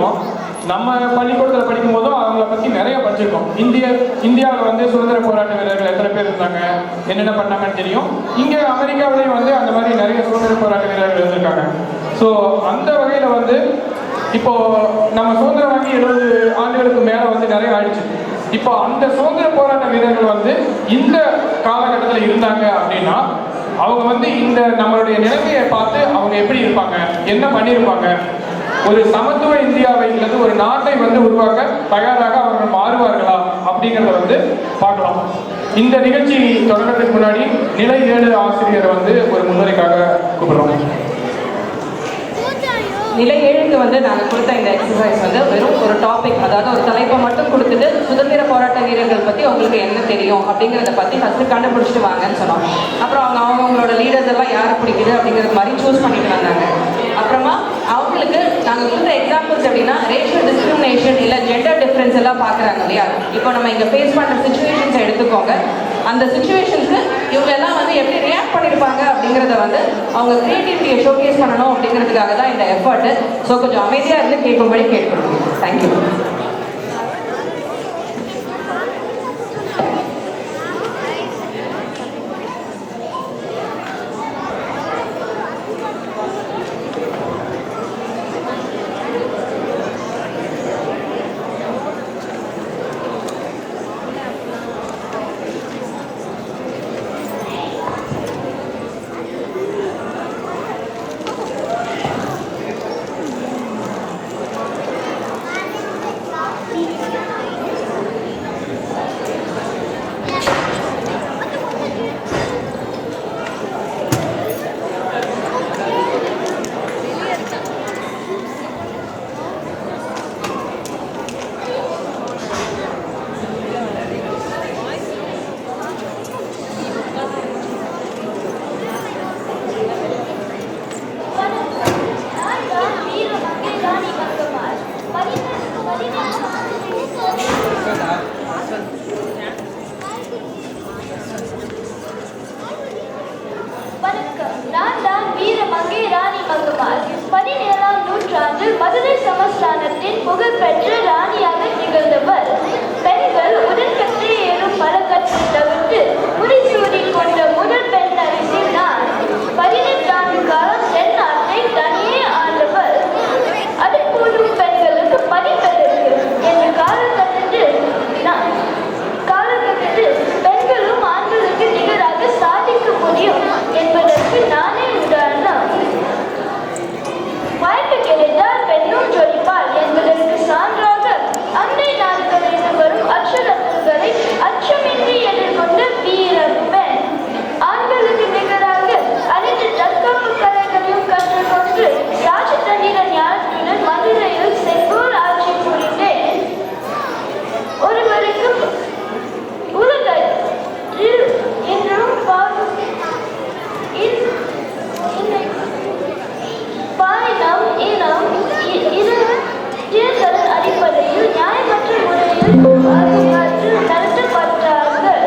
படிச்சிருக்கோம். நம்ம பள்ளிக்கூடத்தில் படிக்கும் போதும் அவங்கள பற்றி நிறைய படிச்சிருக்கோம். இந்தியாவில் வந்து சுதந்திர போராட்ட வீரர்கள் எத்தனை பேர் இருந்தாங்க, என்னென்ன பண்ணாங்கன்னு தெரியும். இங்கே அமெரிக்காவிலையும் வந்து அந்த மாதிரி நிறைய சுதந்திர போராட்ட வீரர்கள் இருந்திருக்காங்க. ஸோ அந்த வகையில் வந்து இப்போ நம்ம சுதந்திரம் வாங்கி 70 ஆண்டுகளுக்கு மேலே வந்து நிறைய ஆயிடுச்சு. இப்போ அந்த சுதந்திர போராட்ட வீரர்கள் வந்து இந்த காலகட்டத்தில் இருந்தாங்க அப்படின்னா அவங்க வந்து இந்த நம்மளுடைய நிலைமையை பார்த்து அவங்க எப்படி இருப்பாங்க, என்ன பண்ணியிருப்பாங்க, ஒரு சமத்துவ இந்தியாவை அல்லது ஒரு நாட்டை வந்து உருவாக்க தயாராக அவர்கள் மாறுவார்களா அப்படிங்கிறத வந்து பார்க்கலாம். இந்த நிகழ்ச்சி தொடர்றதுக்கு முன்னாடி நிலை 7 ஆசிரியரை வந்து ஒரு முன்னுரைக்காக கூப்பிடுறோம். நிலை 7க்கு வந்து நாங்கள் கொடுத்த இந்த எக்ஸசைஸ் வந்து வெறும் ஒரு டாபிக், அதாவது ஒரு தலைப்பை மட்டும் கொடுத்துட்டு சுதந்திர போராட்ட வீரர்கள் பற்றி உங்களுக்கு என்ன தெரியும் அப்படிங்கிறத பற்றி ஃபஸ்ட்டு கண்டுபிடிச்சிட்டு வாங்கன்னு சொன்னோம். அப்புறம் அவங்களோட லீடர்ஸ் எல்லாம் யாரை பிடிக்குது அப்படிங்கிறது மாதிரி சூஸ் பண்ணிட்டு வந்தாங்க. அப்புறமா அவங்களுக்கு நாங்கள் கொடுத்த எக்ஸாம்பிள்ஸ் எப்படின்னா ரேஷியல் டிஸ்கிரிமினேஷன் இல்லை ஜெண்டர் டிஃப்ரென்ஸ் எல்லாம் பார்க்குறாங்க இல்லையா. இப்போ நம்ம இங்கே ஃபேஸ் பண்ணுற சுச்சுவேஷன்ஸை எடுத்துக்கோங்க. அந்த சுச்சுவேஷன்ஸுக்கு இவங்க எல்லாம் வந்து எப்படி ரியாக்ட் பண்ணியிருப்பாங்க அப்படிங்கிறத வந்து அவங்க க்ரியேட்டிவிட்டியை ஷோகேஸ் பண்ணணும் அப்படிங்கிறதுக்காக தான் இந்த எஃபர்ட்டு. ஸோ கொஞ்சம் அமைதியாக இருந்து கேட்கும்படி கேட்கணும். தேங்க்யூ. மதுரை சமஸ்தானத்தின் புகழ்பெற்ற ராணியாக திகழ்ந்தவர். பெண்கள் உடன்கட்டை ஏறும் பழக்கத்தை தவிர்த்து முடிசூடி கொண்ட முதல் பெண் அரசி நான். 18 ஆண்டு காலம் தென்னாட்டை தனியே ஆண்டவர். அதை போலும் பெண்களுக்கு படிப்பதற்கு என்ற காலகட்டத்தில் பெண்களும் ஆண்களுக்கு நிகராக சாதிக்க முடியும் என்பதற்கு நானே உதாரணம். வாய்ப்பு கிடைத்தால் பெண்ணும் ஜொலிப்பாள் என்பதற்கு சான்றாக அண்டை நாடுகளில் வரும் அச்சுறுத்தல்களை அச்சமின்றி எதிர்கொண்ட வீர பெண். ஆண்களுக்கு நிகராக அனைத்து தற்காப்பு கலைகளையும் கற்றுக்கொண்டு ராஜதந்திர ஞானத்துடன் மதுரையில் செங்கோல் ஆட்சி புரிந்தேன். ஒருவருக்கு உலகில் என்றும் பாலினம் இனம் தேர்தல் அடிப்படையில் நியாயமற்ற முறையில் நடத்தப்பட்டார்கள்.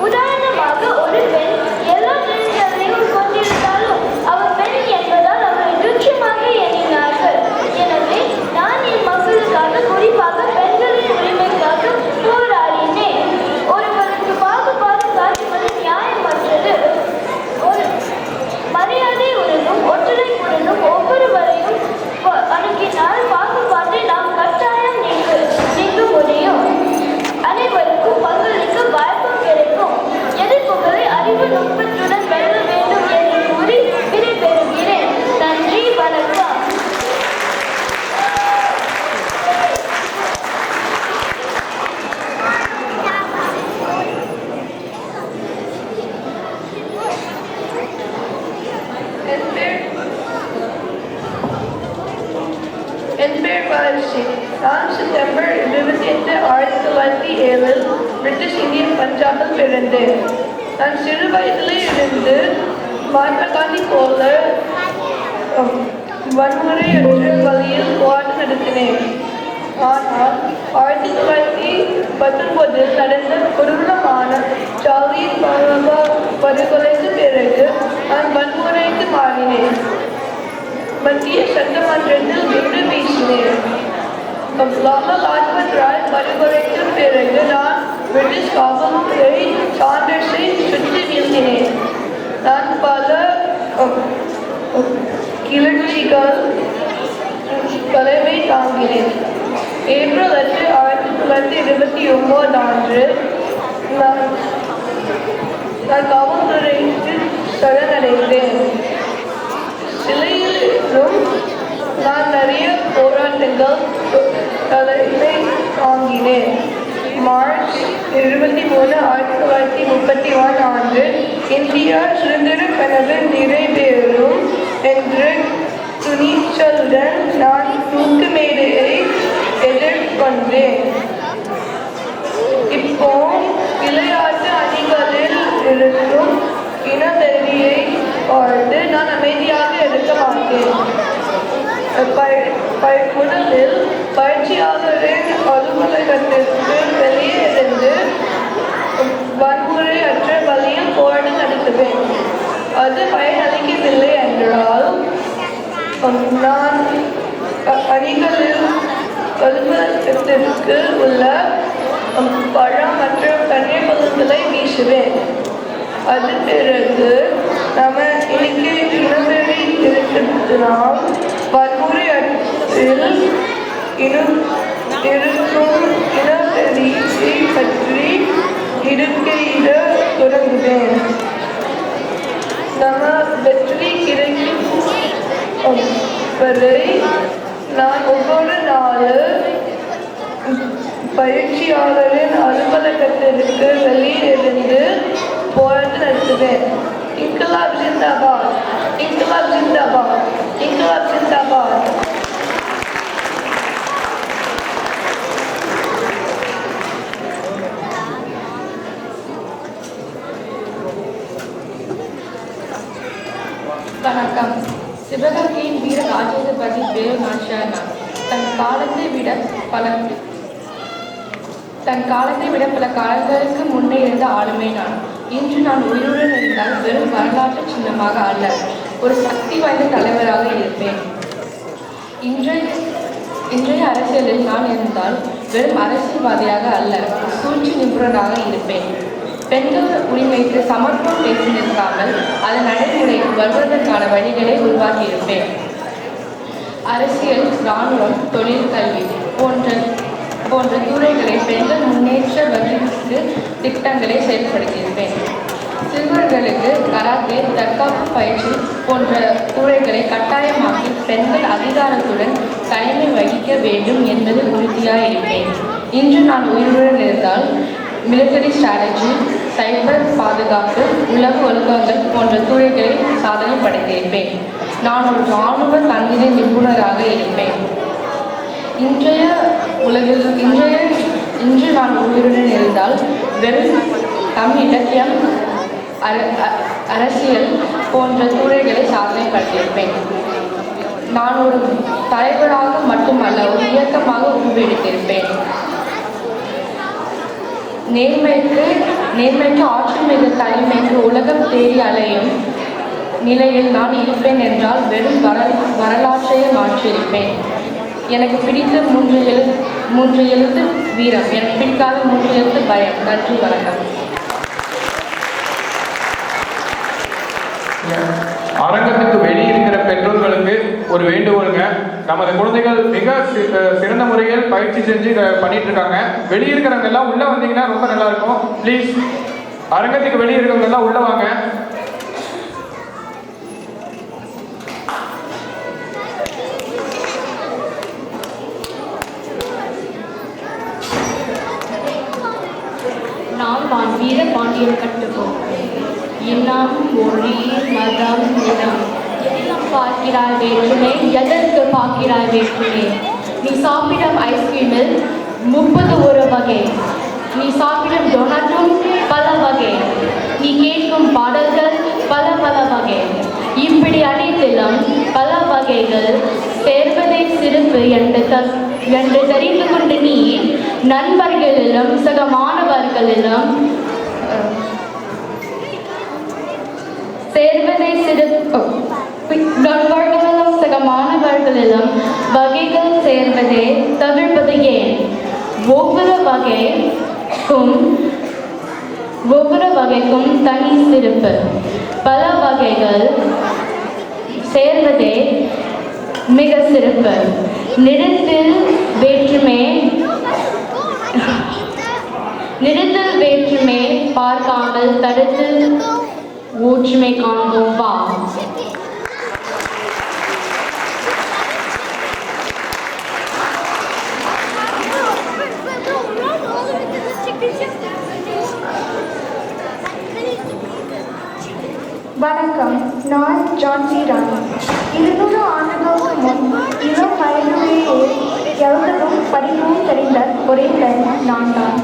உதாரணமாக ஒரு பெண் எல்லா தேர்தலையும் கொண்டிருந்தாலும் அவர் பெண் என்பதால் அவரை துச்சமாக எண்ணினார்கள். எனவே நான் என் மக்களுக்காக குறிப்பாக பெண்களின் உரிமைக்காக போராடினேன். ஒருவருக்கு பாகுபாடு காட்டுவது நியாயமற்றது. ஒரு மரியாதை உடனும் ஒற்றுமை உடனும் ஒவ்வொருவரையும் அணுகினால் பாகுபாட்டை நாம் கட்டாயம் நீக்க முடியும். அனைவருக்கும் பங்களிக்க வாய்ப்பு கிடைக்கும். எதிர்ப்புகளை அறிவு நுட்பத்துடன் வெல்ல வேண்டும் என்று கூறி விடைபெறுகிறேன். நன்றி, வணக்கம். என் பேர் பாலஸ்ரீ. நான் செப்டம்பர் 28, 1907 பிரிட்டிஷ் இந்தியன் பஞ்சாபில் பிறந்தேன். நான் சிறு வயதிலே இருந்து மகாத்மா காந்தி போல வன்முறையற்ற வழியில் போராட்டம் நடத்தினேன். ஆனால் 1919 நடந்த கொடூரமான ஜாலியன் வாலாபாக் படுகொலைக்கு பிறகு நான் வன்முறைக்கு மாறினேன். மத்திய சட்டமன்றத்தில் லாலா லாஜ்பத் ராய் படுகொலைக்கு பிறகு நான் பிரிட்டிஷ் காவல்துறை சாண்டர்ஸை சுற்றி வீழ்த்தினேன். நான் பல கிளர்ச்சிகள் தலைமை தாங்கினேன். ஏப்ரல் 8, 1929 அன்று நான் காவல்துறைக்கு சரணடைந்தேன். சிலையிலும் நான் நிறைய போராட்டங்கள் தலைமை தாங்கினேன். மார்ச் 23, 1931 அன்று இந்தியா சுதந்திர கனவு நிறைவேறும் என்ற துணிச்சலுடன் நான் தூக்கு மேடையை எதிர்கொண்டேன். இப்போ விளையாட்டு அணிகளில் இருக்கும் இனவெறியை பார்த்து நான் அமைதியாக இருக்க மாட்டேன். முதலில் பயிற்சியாளரின் அலுவலகத்திற்கு வெளியே இருந்து வன்முறையற்ற வழியில் போராட்டம் நடத்துவேன். அது பயனளிக்கவில்லை என்றால் நான் அணிகளில் அலுவலகத்திற்கு உள்ள பழம் மற்றும் தண்ணீர் பொருட்களை வீசுவேன். அது பிறகு நம்ம இன்னைக்கு இனவெறி இருக்கிறதுனால் வன்முறையில் இருக்கும் இனவெறியை பற்றி இருக்கையிட தொடங்குவேன். நம்ம வெற்றி கிடைக்கும் வரை நான் ஒவ்வொரு நாளும் பயிற்சியாளரின் அலுவலகத்திற்கு வெளியிலிருந்து போராட்டம் நடத்துவேன். இன்குலாப் ஜிந்தாபாத், இன்குலாப் ஜிந்தாபாத், இன்குலாப் ஜிந்தாபாத். வணக்கம். சிவகங்கையின் வீர ராஜேந்திரபதி வேலு நாச்சியார் தன் காலத்தை விட பல காலங்களுக்கு முன்னே இருந்த ஆளுமை நான். இன்று நான் உயிருடன் இருந்தால் வெறும் வரலாற்று சின்னமாக அல்ல, ஒரு சக்தி வாய்ந்த தலைவராக இருப்பேன். இன்றைய அரசியலில் நான் இருந்தால் வெறும் அரசியல்வாதியாக அல்ல, சூழ்ச்சி நிபுணராக இருப்பேன். பெண்கள் உரிமைக்கு சமத்துவம் பேசி நிற்காமல் அதன் நடைமுறைக்கு வருவதற்கான வழிகளை உருவாக்கியிருப்பேன். அரசியல், இராணுவம், தொழில், கல்வி போன்ற துறைகளை பெண்கள் முன்னேற்ற வகைக்கு திட்டங்களை செயல்படுத்தியிருப்பேன். சிறுவர்களுக்கு கராத்தே, தற்காப்பு பயிற்சி போன்ற துறைகளை கட்டாயமாக்கி பெண்கள் அதிகாரத்துடன் தலைமை வகிக்க வேண்டும் என்பது உறுதியாயிருப்பேன். இன்று நான் உயிருடன் இருந்தால் மிலிட்டரி ஸ்ட்ராட்டஜி, சைபர் பாதுகாப்பு, உலக ஒழுக்கங்கள் போன்ற துறைகளில் சாதனை படைத்திருப்பேன். நான் ஒரு இராணுவ தந்திர நிபுணராக இருப்பேன். இன்று நான் உயிருடன் இருந்தால் வெறும் இலக்கியம், அரசியல் போன்ற துறைகளை சாதனை படுத்தியிருப்பேன். நான் ஒரு தலைவராக மட்டுமல்ல, ஒரு இயக்கமாக உருவெடுத்திருப்பேன். நேர்மைக்கு ஆட்சி மிகு தலைமைக்கு உலகம் தேடி அலையும் நிலையில் நான் இருப்பேன் என்றால் வெறும் வரலாற்றையே மாற்றியிருப்பேன். எனக்கு பிடித்த மூன்று எழுத்து வீரம், எனக்கு பிடிக்காத 3 எழுத்து பயம். நன்றி, வணக்கம். அரங்கத்துக்கு வெளியிருக்கிற பெற்றோர்களுக்கு ஒரு வேண்டுகோளுங்க. நமது குழந்தைகள் மிக சிறந்த முறையில் பயிற்சி செஞ்சு பண்ணிட்டு இருக்காங்க. வெளியிருக்கிறவங்க எல்லாம் உள்ள வந்தீங்கன்னா ரொம்ப நல்லா இருக்கும். ப்ளீஸ், அரங்கத்துக்கு வெளியே இருக்கிறவங்க எல்லாம் உள்ள வாங்க. நாம் வீர பாண்டியன் கட்டுவோம். இனம், மொழி, மதம், இனம் எல்லாம் பார்க்கிறாய் வேற்றுமை, எதற்கு பார்க்கிறாய் வேற்றுமை? நீ சாப்பிடும் ஐஸ்கிரீமில் 31 வகை, நீ சாப்பிடும் டொனட்டும் பல வகை, நீ கேட்கும் பாடல்கள் பல வகை. இப்படி அனைத்திலும் பல வகைகள் சேர்வதை சிறப்பு என்று தெரிந்து கொண்டு நீ நண்பர்களிலும் சக மாணவர்களிலும் சேர்வதை நண்பர்களிலும் சக மாணவர்களிலும் வகைகள் சேர்வதை தவிர்ப்பது ஏன்? ஒவ்வொரு வகைக்கும் தனி சிறப்பு. பல வகைகள் சேர்வதே மிக சிறப்பு. நிறத்தில் வேற்றுமை பார்க்காமல் தரத்தில் ஒற்றுமை காண்போம் வா. வணக்கம், நான் ஜான்சி ராணி. 200 ஆண்டுகளுக்கு முன் இளம் வயதிலேயே எழுதவும் படிக்கவும் தெரிந்த ஒரே பெண் நான் தான்.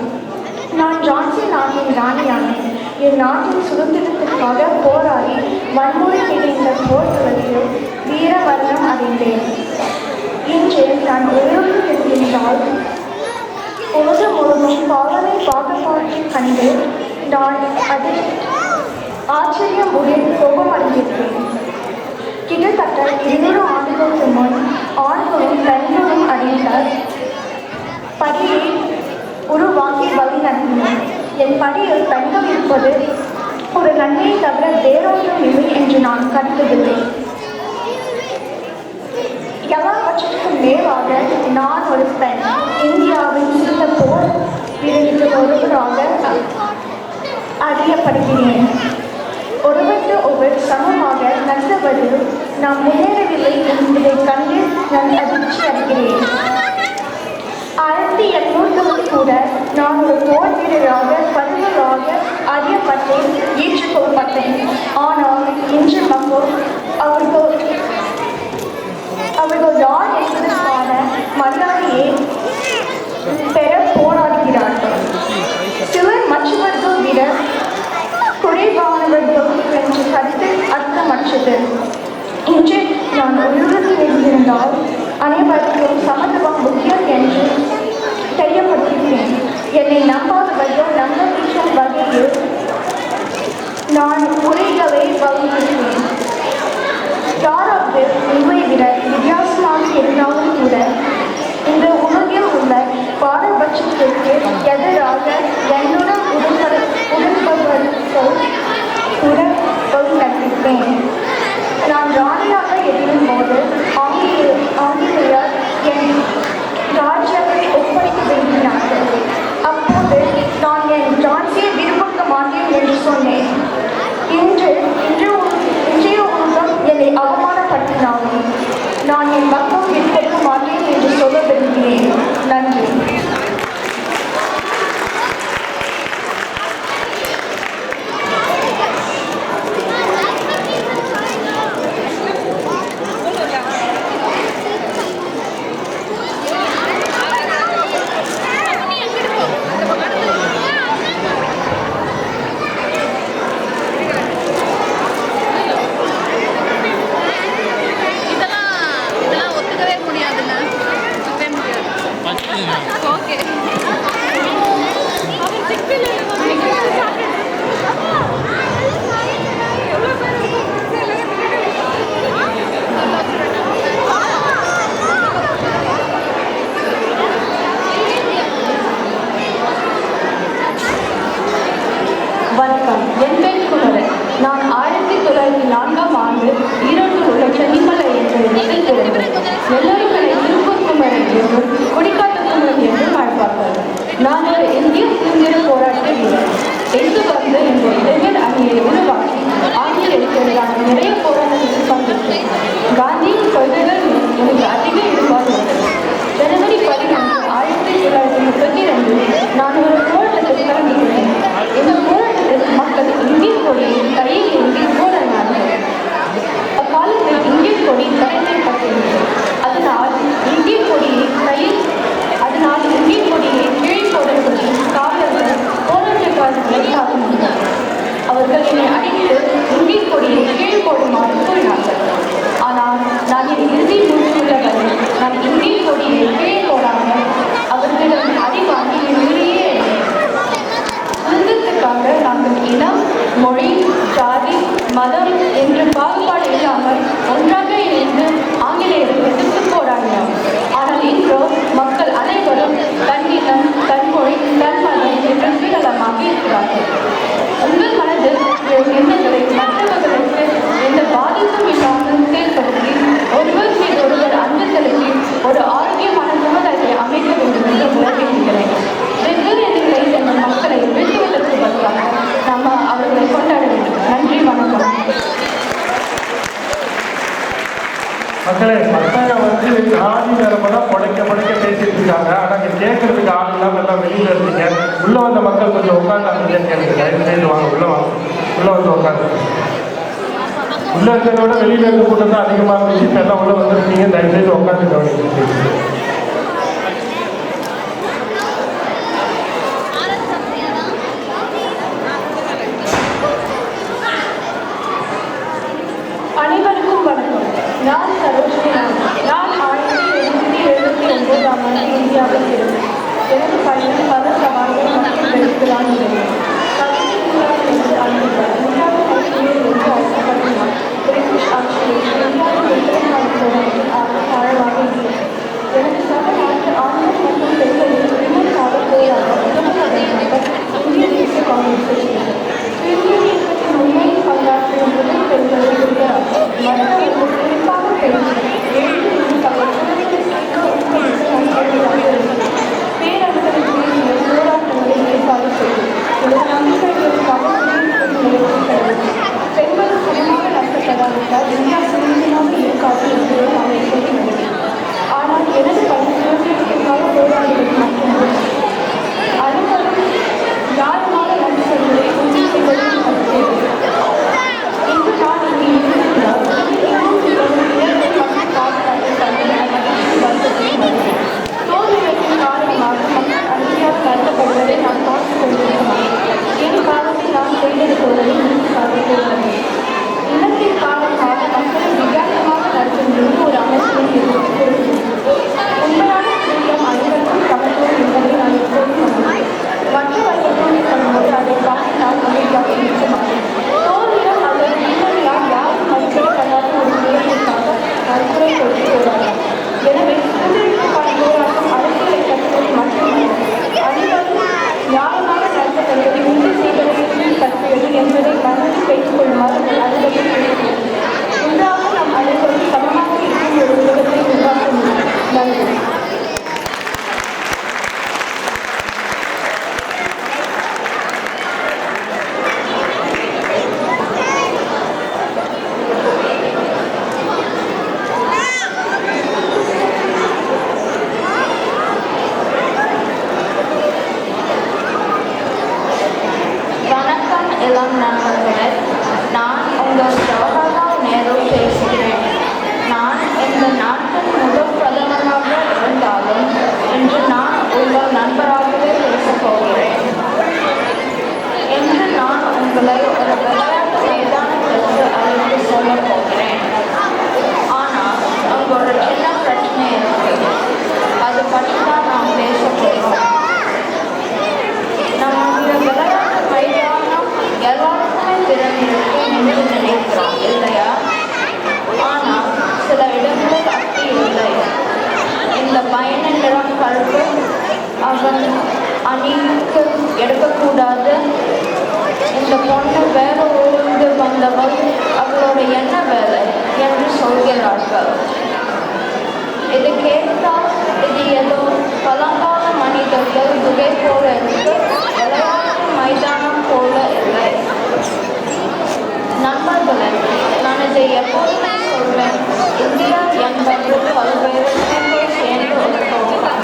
நான் ஜான்சி நாட்டின் ராணியானேன். என் நாட்டின் சுதந்திரத்திற்காக போராடி வன்முறை நிறைந்த போர்க்களத்தில் வீர மரணம் அடைந்தேன். இன்று நான் உயிரோடு இருக்கின்றால் உலகம் முழுவதும் பாவனை பாகுபாட்டை கண்டு நான் அதில் ஆச்சரியம் உடன் கோபமடைந்திருக்கிறேன். கிட்டத்தட்ட 200 ஆண்டுகளுக்கு முன் ஆண்களும் பெண்களும் அடைந்த படியை உருவாக்கி வழி நடத்தினேன். என் படியில் பெண்கள் இருப்பது ஒரு நன்மையை தவிர வேறொன்றும் இல்லை என்று நான் கருதவில்லை. எல்லாவற்றுக்கும் மேலாக நான் ஒரு பெண். இந்தியாவின் சில போர் வீரர்கள் ஒருவராக அறியப்படுகிறேன். ஒருவருக்கு ஒருவர் சமமாக நடத்துவதில் நாம் முன்னேறவில்லை என்பதை கண்டு நான் அதிர்ச்சி அடைகிறேன். 1800 கூட நான் ஒரு போர் வீரராக பதவியாக அறியப்பட்டேன், ஏற்றுக்கொள்ளப்பட்டேன். ஆனால் இன்று மக்கள் அவர்கள் யார் என்பதற்கான மரியாதையை பெற போராடுகிறார்கள். சிலர் மற்றவர்கள் விட குறைவானவர்கள் என்ற கருத்து அர்த்தமற்றது. இன்று நான் உலகத்தில் இருந்திருந்தால் அனைவருக்கும் சமத்துவம் முக்கியம் என்று தெரியப்படுத்துகிறேன். என்னை நம்பாதவர்கள் நம்ப வைக்கும் வகையில் நான் உரைகளை வழங்குகிறேன். யாராவது உங்களை விட வித்தியாசமாக இருந்தாலும் கூட இந்த உலகில் உள்ள பாரபட்சத்திற்கு எதிராக என்னுடன் உடன்பவர்கள் கூட வழிநடத்திப்பேன். நான் ராணியாக இருக்கும்போது ஆங்கிலேயர் என் ராஜ்யத்தை ஒப்படைக்க விரும்பினார்கள். அப்போது நான் என் ஜான்சியை விரும்ப மாட்டேன் என்று சொன்னேன். இன்றைய உலகம் என்னை அவமானப்படுத்தினாலும் நான் என் மக்கள் விரும்ப மாட்டேன் என்று சொல்ல விரும்புகிறேன். நன்றி. வணக்கம், என் பெயர் குமரன். நான் 1904ஆம் ஆண்டு ஈரோட்டில் உள்ள சென்னிமலை என்ற இடத்தில் பிறந்தேன். எல்லோரும் என்னை திருப்பூர் குமரன் என்றும் கொடிக்காட்டு குமரன் என்றும் அழைப்பார்கள். நான் ஒரு இந்திய சுதந்திர போராட்ட வீரர். எங்கு வந்து இந்த இளைஞர் அணியை உருவாக்கி ஆங்கிலேயருக்கு எதிரான நிறைய போராட்டத்தில் பங்கேற்றேன். காந்தியின் கொள்கைகள் எனக்கு அதிக ஈடுபாடு உள்ளது. ஜனவரி 11, 1932 நான் ஒரு போராட்டத்தில் கலந்துகிறேன். இந்த போராட்டத்தில் மக்கள் இந்திய கொடியை கையில் ஏந்தி போராடினார்கள். அக்காலத்தில் இந்திய கொடி தடை செய்யப்பட்டிருந்தது. அதனால் இந்திய கொடியை கீழே போட சொல்லி காவலர்கள் போராட்டக்காரர்களை தாக்கினார்கள். அவர்கள் என்னை அடித்து இந்திய கொடியை கீழே போடுமாறு கூறினார்கள். ஆனால் நான் என் இறுதி மூச்சுள்ளவரை நான் இந்திய கொடியை கீழே போடாமல் அவர்களிடம் அடி வாங்கி என் உயிரையே சுதந்திரத்துக்காக நாங்கள் இனம், மொழி, தரப்பெல்லாம் புடைக்க பேசிட்டு இருக்காங்க. ஆனால் இங்கே கேட்கறதுக்கு ஆள் இல்லாமல் எல்லாம் வெளியில் இருந்தீங்க. உள்ளே வந்த மக்கள் கொஞ்சம் உட்காந்து அமைதியாக கேட்குது. தயவு செய்து வாங்க, உள்ளே வந்து உட்காந்து. உள்ளே இருக்கிறத விட வெளியில் இருக்க கூட்டம் தான் அதிகமாக இருந்துச்சு. இப்போ எல்லாம் உள்ளே வந்துருக்கீங்க. தயவு செய்து உட்காந்து கவனிங்க. அனைவருக்கும் வணக்கம். நான் சரோஜினி. நான் 1779ஆம் ஆண்டு இந்தியாவில் பிறந்தேன். எனது பயணம் பல சவால்கள் மற்றும் வெற்றிகளால் இருந்தது. இந்தியாவில் ஆசைப்பட்டால் பிரிட்டிஷ் ஆட்சியில் இந்தியாவில் ஆழமாக இருந்தது. எனது சக நாட்டு ஆண்கள் மற்றும் பெண்களில் பின்னர் காவல்துறையாக இந்திய தேசிய காங்கிரஸ் செய்தது. இந்திய இயக்கத்தின் முன்னணி பங்காற்றிய முதல் பெண்களை மற்றவர்கள் குறிப்பாக பெண்கள் பேரவர்களின் போராட்டங்களை ஏற்பாடு செய்து பெண்கள் குடும்பமாக நடத்தப்படாவிட்டால் இந்தியா சுதந்திரமாக இருக்காது என்பதை நான் எப்படி நினைக்கிறேன். ஆனால் எனது சுதந்திரத்திற்காக போராடுவது மட்டும் அனைவரும் யாருமான நன்றிகளை உறுதி செய்வதை இன்று நான் இங்கே இருக்கிறார். தோல்வியின் காரணமாக மக்கள் அநீதியாக நடத்தப்படுவதை நான் பார்த்து கொண்டிருக்கிறேன். என் காலத்தில் நான் செய்தது போலவே நீதி சாதிக்கிறது. இனத்தின் காரணமாக மக்களை வித்தியாசமாக நடத்தும் ஒரு அமைப்பில் இருக்கிறது. உண்மையான சுதந்திரம் அனைவருக்கும் சமத்துவம் என்பதை நான் எப்போதும் நம்புகிறேன். மற்றவர்கள் தோல்வி பண்ணும்போது அதை பார்த்து நான் அமைதியாக இருக்க மாட்டேன். தோல்வியம் அல்லது பின்னணியால் யாரும் மதிப்பிடப்படாத ஒரு நிலைமைக்காக நான் குறை கொடுத்து போராடுறேன். எனவே சுதந்திரத்துக்கான போராட்டம் அரசியலை கற்றுவது மட்டுமல்ல, அனைவரும் நியாயமாக நடத்தப்படுவதை உறுதி செய்வதை கற்றுவது என்பதை மனதில் வைத்துக் கொள்ளுமாறு அனைவரும் கேட்கிறேன். ஒன்றாக நாம் அனைவரும் சமமாக இருக்கும் ஒரு உலகத்தை உருவாக்க முடியும். நன்றி. வணக்கம் இளம் நண்பர்களே, நான் உங்கள் ஜவஹர்லால் நேரு பேசுகிறேன். நான் இந்த நாட்டின் முதல் பிரதமராக இருந்தாலும் இன்று நான் உங்கள் நண்பராகவே பேசப் போகிறேன். இன்று நான் உங்களை ஒரு விளையாட்டு மைதானத்திற்கு அழைத்து சொல்லப் போகிறேன். ஆனால் அங்கு ஒரு சின்ன பிரச்சனை இருக்கு. அது பற்றி தான் நாம் பேச போகிறோம். நம்முடைய விளையாட்டு மைதானம் எல்லாருக்குமே திறந்திருக்கு என்று நினைக்கிறோம் இல்லையா? ஆனால் சில இடங்களில் அப்படி இல்லை. இந்த பயண நிறம் கருப்பு அவன் அணிக்கு எடுக்கக்கூடாது. இந்த பொண்ணு வேறு ஊருக்கு வந்தவள், அவளோட என்ன வேலை என்று சொல்கிறார்கள். இது கேட்டால் இது ஏதோ பழங்கால மனிதர்கள் குகை போல இருக்கு, விளையாட்டு மைதானம் போல இல்லை. நண்பர்களே, நான் இதை எப்போதுமே சொல்வேன். இந்தியா என்பது பல்வேறு இனங்கள் சேர்ந்து ஒரு தோட்டம்.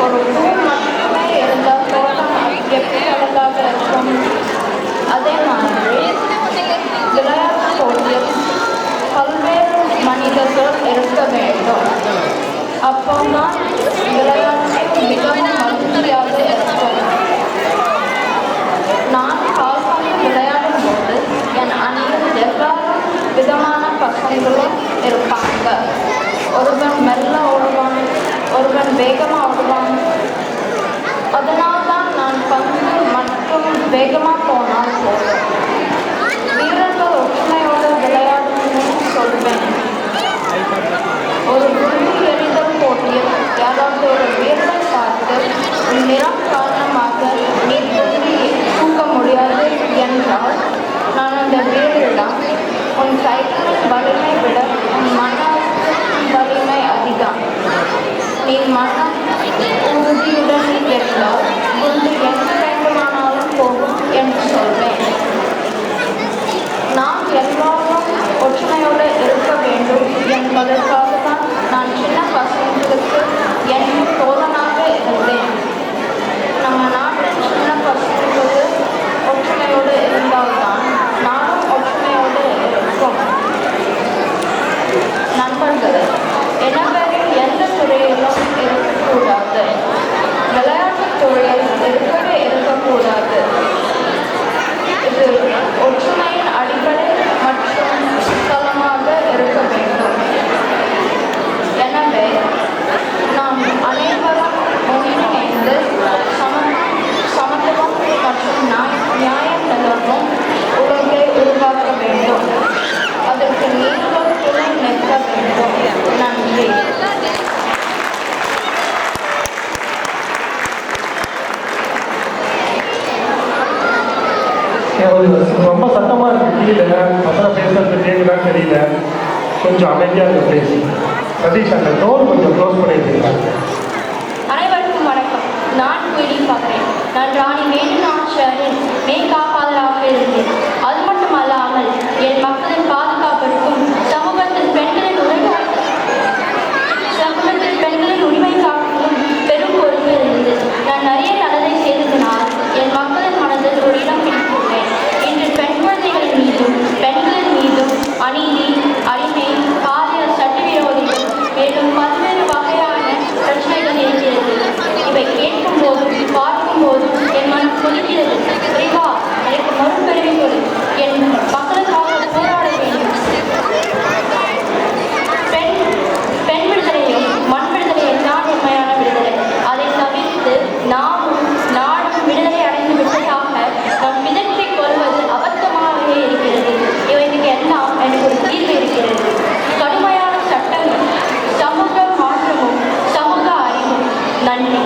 ஒரு பூ மட்டுமே இருந்தால் தோட்டம் எப்படி அழகாக இருக்கும்? அதே மாதிரி விளையாட்டு போட்டியில் பல்வேறு மனிதர்கள் இருக்க வேண்டும். அப்போதான் விளையாட்டு மிகவும் மகிழ்ச்சியாக இருக்கும். நான் கால்பந்து விளையாடும் போது என் அணியில் எல்லாரும் விதமான பசங்களும் இருப்பாங்க. ஒருவன் மெல்ல ஓடுவான், ஒருவன் வேகமாக ஓடுவான். அதனால்தான் நான் பந்து மற்றும் வேகமாக போனால் போதும். வீரர்கள் ஒற்றுமையோடு விளையாடணும்னு சொல்வேன். ஒரு குண்டு எறிதல் போட்டியில் யாராவது ஒரு வீரரை பார்த்து உன் நிறம் காரணமாக நீ குண்டி தூக்க முடியாது என்றால் நான் அந்த வீரரிடம் உன் கைகளின் வலிமை விட உன் மன வலிமை அதிகம். ரொம்ப சத்தமாக இருக்குது கீழே, பசங்க பேசுறது கேட்குதான்னு தெரியல, கொஞ்சம் அமைதியாக இருக்க ப்ளீஸ். சதீஷ் அந்த டோர் கொஞ்சம் க்ளோஸ் பண்ணிட்டு. அனைவருக்கும் வணக்கம். நான் குயிலி பார்க்கிறேன். நான் ராணி வேலுநாச்சியாரின் மெய்காப்பாளராக இருந்தேன். அது மட்டுமல்லாமல் என் மக்களின் பாதுகாப்பிற்கும் சமூகத்தில் பெண்களின் உரிமை காக்கும் பெரும் பொறுப்பு இருந்தது. நான் நிறைய நல்லதை செய்ததினால் என் மக்களின் மனதில் ஒரு இடம் பிடித்துள்ளேன். இன்று பெண் குழந்தைகளின் மீதும் பெண்களின் மீதும் அநீதி, அடிமை, பாலியல் சட்டவிரோதிகள் மேலும் பல்வேறு வகையான பிரச்சனைகள் இருக்கிறது. இவை கேட்கும் போதும் பார்க்கும் போதும் என் மனம் கொதிக்கிறது. இறைவா, எனக்கு மறுபெருமை கொடு. என் மக்களுக்காக போராட வேண்டும். பெண் விடுதலையும் மண் விடுதலையும் தான் உண்மையான விடுதலை. அதை தவிர்த்து நாமும் நாடும் விடுதலை அடைந்து விட்டதாக நம் விதத்தை கொள்வது அபத்தமாகவே இருக்கிறது. இவைக்கு எல்லாம் எனக்கு ஒரு தீர்வு இருக்கிறது. கடுமையான சட்டங்கள், சமூக மாற்றமும் சமூக அறிவும். நன்றி.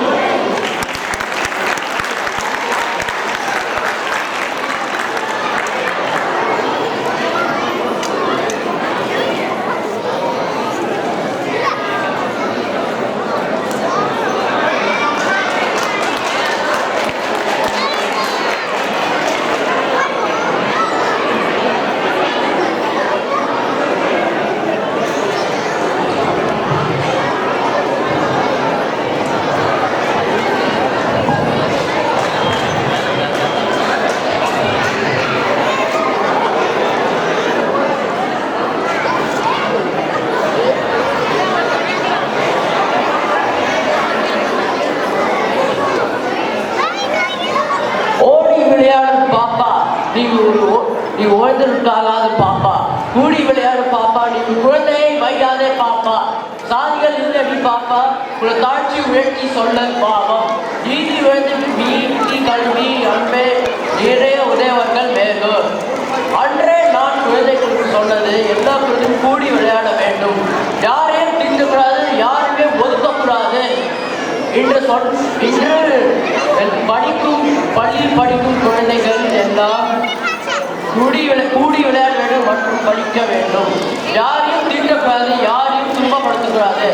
நீ ஓய்ந்திருக்காது பாப்பா. கூடி விளையாடு பாப்பா. நீ குழந்தையை வைக்காதே பாப்பா. சாதிகள் இல்லடி பாப்பா. உங்களை தாழ்ச்சி உயர்த்தி சொல்ல பாவம். நீதி உயர்த்தி நீதி கல்வி அன்பே நீரே உதயவர்கள் மேலு. அன்றே நான் குழந்தைகளுக்கு சொன்னது எல்லா குழந்தையும் கூடி விளையாட வேண்டும். யாரையும் திட்டக்கூடாது, யாருமே ஒதுக்கக்கூடாது என்று பள்ளியில் படிக்கும் குழந்தைகள் எல்லாம் கூடி விளையாட வேண்டும் மற்றும் படிக்க வேண்டும். யாரையும் தீண்டக்கூடாது, யாரையும் துன்பப்படுத்தக்கூடாது.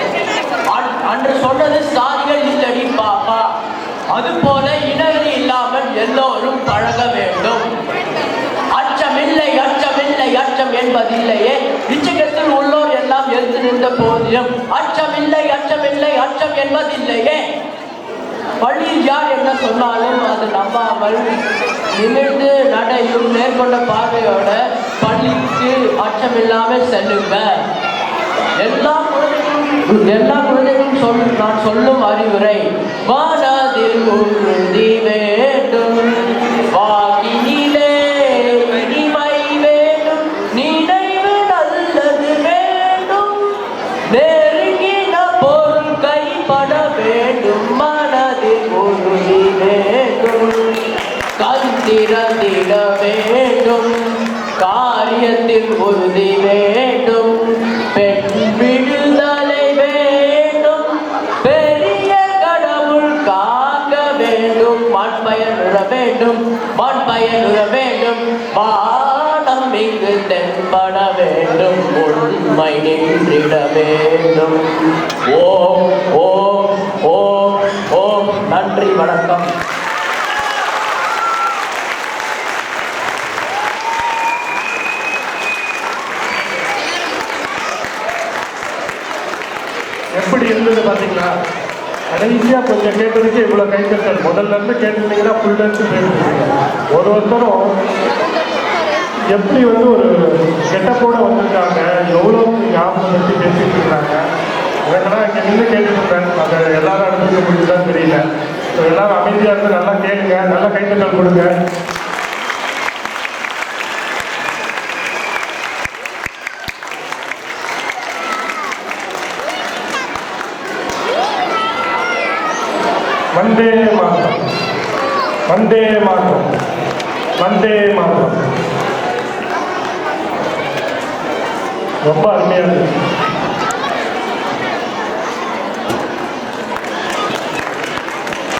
அன்று சொன்னது சாதிகள் இல்லடி பாப்பா. அதுபோல இனவெறி இல்லாமல் எல்லோரும் பழக வேண்டும். அச்சமில்லை அச்சமில்லை அச்சம் என்பதில்லையே. நிச்சயத்தில் உள்ளோர் எல்லாம் எழுந்து நின்ற போதிலும் அச்சமில்லை அச்சமில்லை அச்சம் என்பதில்லையே. பள்ளியில் யார் என்ன சொன்னாலும் அது நம்பாமல் நிமிர்ந்து நடையும் மேற்கொண்ட பார்வையோட பள்ளிக்கு அச்சமில்லாமல் செல்லுங்க. எல்லா குழந்தைகளும் நான் சொல்லும் அறிவுரை, மனதில் உறுதி வேண்டும், வாக்கினிலே இனிமை வேண்டும், நினைவு நல்லது வேண்டும், நெருங்கின பொருள் கைப்பட வேண்டும், மனதில் உறுதி வேண்டும், கந்திரந்திட வேண்டும், காரியத்தில் உறுதி வேண்டும், பெண் விடுதலை வேண்டும், பெரிய கடவுள் காக்க வேண்டும், மண் பயனுற வேண்டும், மண் பயனுற வேண்டும், வானம் இங்கு தென்பட வேண்டும், உண்மை நின்றிட வேண்டும். ஓம் ஓம் ஓம் ஓம். நன்றி, வணக்கம். எப்படி இருந்தது பார்த்தீங்களா? கடைசியாக கொஞ்சம் கேட்டதுக்கு இவ்வளோ கைத்தட்டல். முதல்ல இருந்து கேட்டுருந்தீங்கன்னா ஃபுல் டான்ஸு பேசிருக்கீங்க. ஒருத்தரும் எப்படி ஒரு கெட்டப்போட வந்திருக்காங்க, எவ்வளோ ஞாபகம் பற்றி பேசிட்டு இருக்காங்க. இதெல்லாம் இங்கே நின்று கேட்டுருக்கேன். அதை எல்லாரும் அனுப்பிக்க முடியுதான்னு தெரியல. ஸோ எல்லாரும் அமைதியாக இருந்து நல்லா கேளுங்க, நல்லா கைத்தட்டல் கொடுங்க. வந்தே மாதம், வந்தே மாதம், வந்தே மாதம். ரொம்ப அருமையாக இருந்துச்சு.